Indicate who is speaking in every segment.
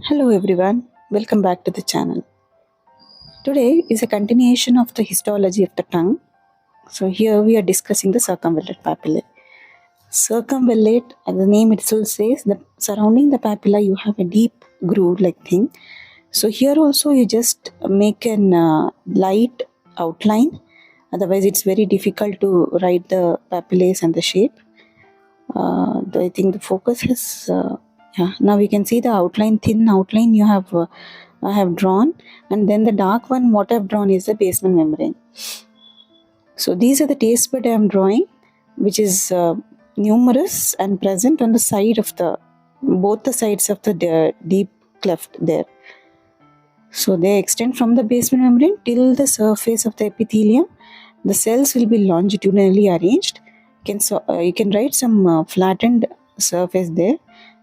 Speaker 1: Hello everyone, welcome back to the channel. Today is a continuation of the histology of the tongue. So here we are discussing the circumvallate papillae. Circumvallate, as the name itself says, that surrounding the papilla you have a deep groove-like thing. So here also you just make an light outline. Otherwise, it's very difficult to write the papillae and the shape. I think the focus is yeah. Now we can see the outline, thin outline you have I have drawn, and then the dark one what I've drawn is the basement membrane. So these are the taste bud I am drawing, which is numerous and present on the side of the both the sides of the deep cleft there. So they extend from the basement membrane till the surface of the epithelium. The cells will be longitudinally arranged. You can write some flattened surface there,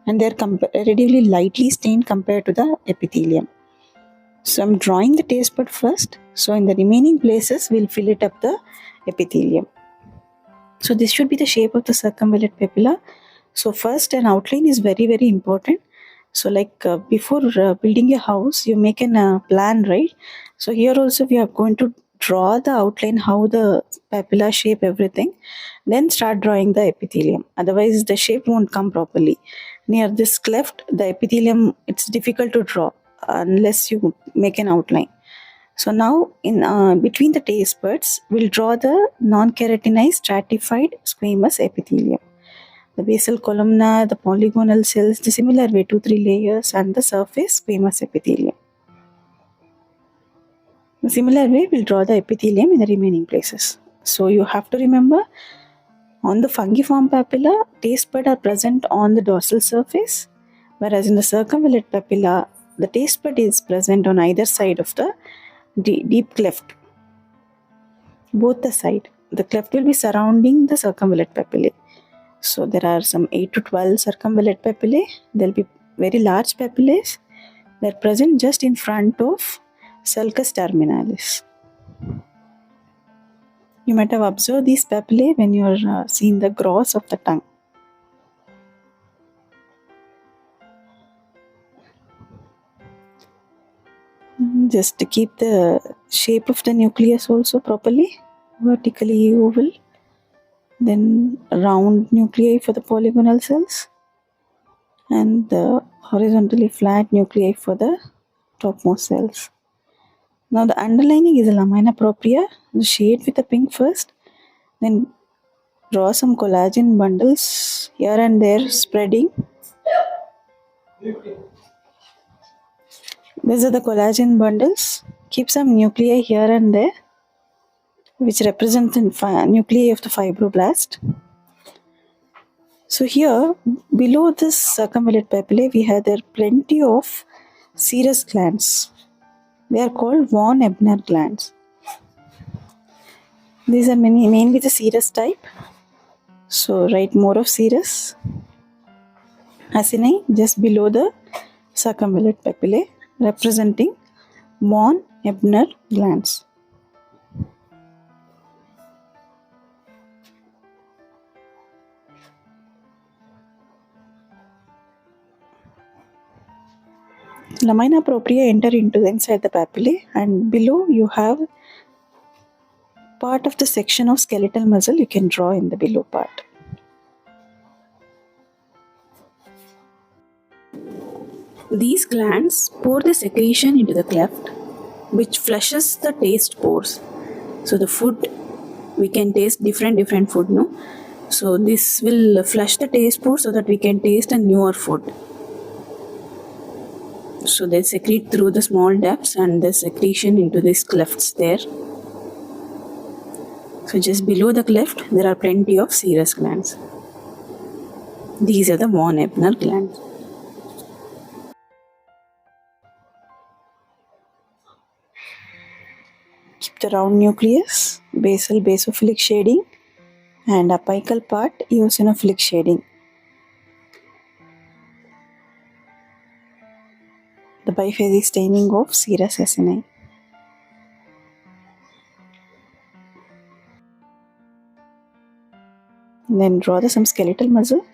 Speaker 1: and they're comparatively lightly stained compared to the epithelium. So I'm drawing the taste bud first. So in the remaining places, we'll fill it up the epithelium. So this should be the shape of the circumvallate papilla. So first an outline is very important. So like before building a house, you make an plan, right? So here also we are going to draw the outline, how the papilla shape everything, then start drawing the epithelium. Otherwise the shape won't come properly. Near this cleft, the epithelium, it's difficult to draw unless you make an outline. So now in between the taste buds, we'll draw the non-keratinized stratified squamous epithelium. The basal columnar, the polygonal cells, the similar way 2-3 layers, and the surface squamous epithelium. The similar way we'll draw the epithelium in the remaining places. So you have to remember, on the fungiform papilla, taste buds are present on the dorsal surface, whereas in the circumvallate papilla, the taste bud is present on either side of the deep cleft. Both the side. The cleft will be surrounding the circumvallate papillae. So there are some 8 to 12 circumvallate papillae. There will be very large papillae. They are present just in front of sulcus terminalis. You might have observed these papillae when you are seeing the gross of the tongue. Just to keep the shape of the nucleus also properly, vertically oval, then round nuclei for the polygonal cells, and the horizontally flat nuclei for the topmost cells. Now the underlining is a lamina propria, the shade with the pink first, then draw some collagen bundles here and there spreading. These are the collagen bundles. Keep some nuclei here and there, which represent the nuclei of the fibroblast. So here, below this circumvallate papillae, we have there plenty of serous glands. They are called von Ebner glands. These are mainly the serous type. So write more of serous acini just below the circumvallate papillae, representing von Ebner glands. Lamina propria enter into inside the papillae, and below you have part of the section of skeletal muscle you can draw in the below part. These glands pour the secretion into the cleft, which flushes the taste pores. So the food, we can taste different food, no? So this will flush the taste pores so that we can taste a newer food. So they secrete through the small ducts and the secretion into these clefts there. So just below the cleft, there are plenty of serous glands. These are the von Ebner glands. Keep the round nucleus, basal basophilic shading, and apical part eosinophilic shading. The biphasic staining of serous acini. Then draw some skeletal muscle.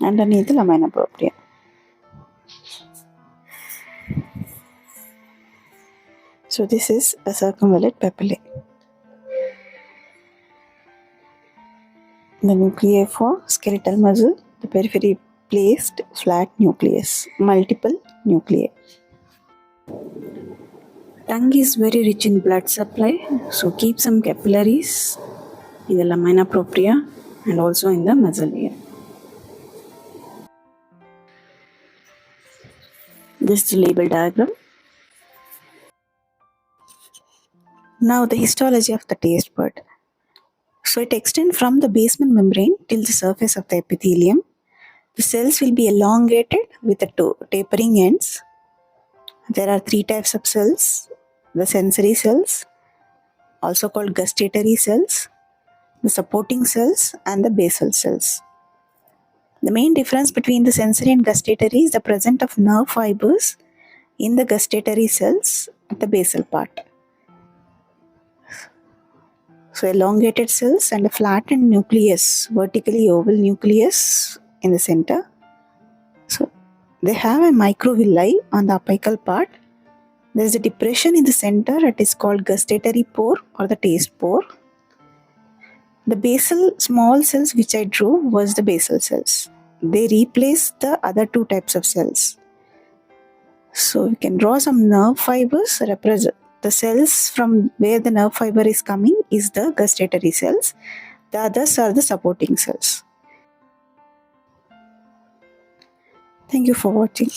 Speaker 1: Underneath the lamina propria. So this is a circumvallate papillae. The nuclei for skeletal muscle, the periphery placed flat nucleus, multiple nuclei. Tongue is very rich in blood supply, so keep some capillaries in the lamina propria and also in the muscle area. This is the label diagram. Now the histology of the taste bud. So it extends from the basement membrane till the surface of the epithelium. The cells will be elongated with the tapering ends. There are three types of cells: the sensory cells, also called gustatory cells, the supporting cells, and the basal cells. The main difference between the sensory and gustatory is the presence of nerve fibers in the gustatory cells at the basal part. So elongated cells and a flattened nucleus, vertically oval nucleus in the center. So they have a microvilli on the apical part. There is a depression in the center. It is called gustatory pore or the taste pore. The basal small cells which I drew was the basal cells. They replace the other two types of cells. So we can draw some nerve fibers represent the cells from where the nerve fiber is coming is the gustatory cells. The others are the supporting cells. Thank you for watching.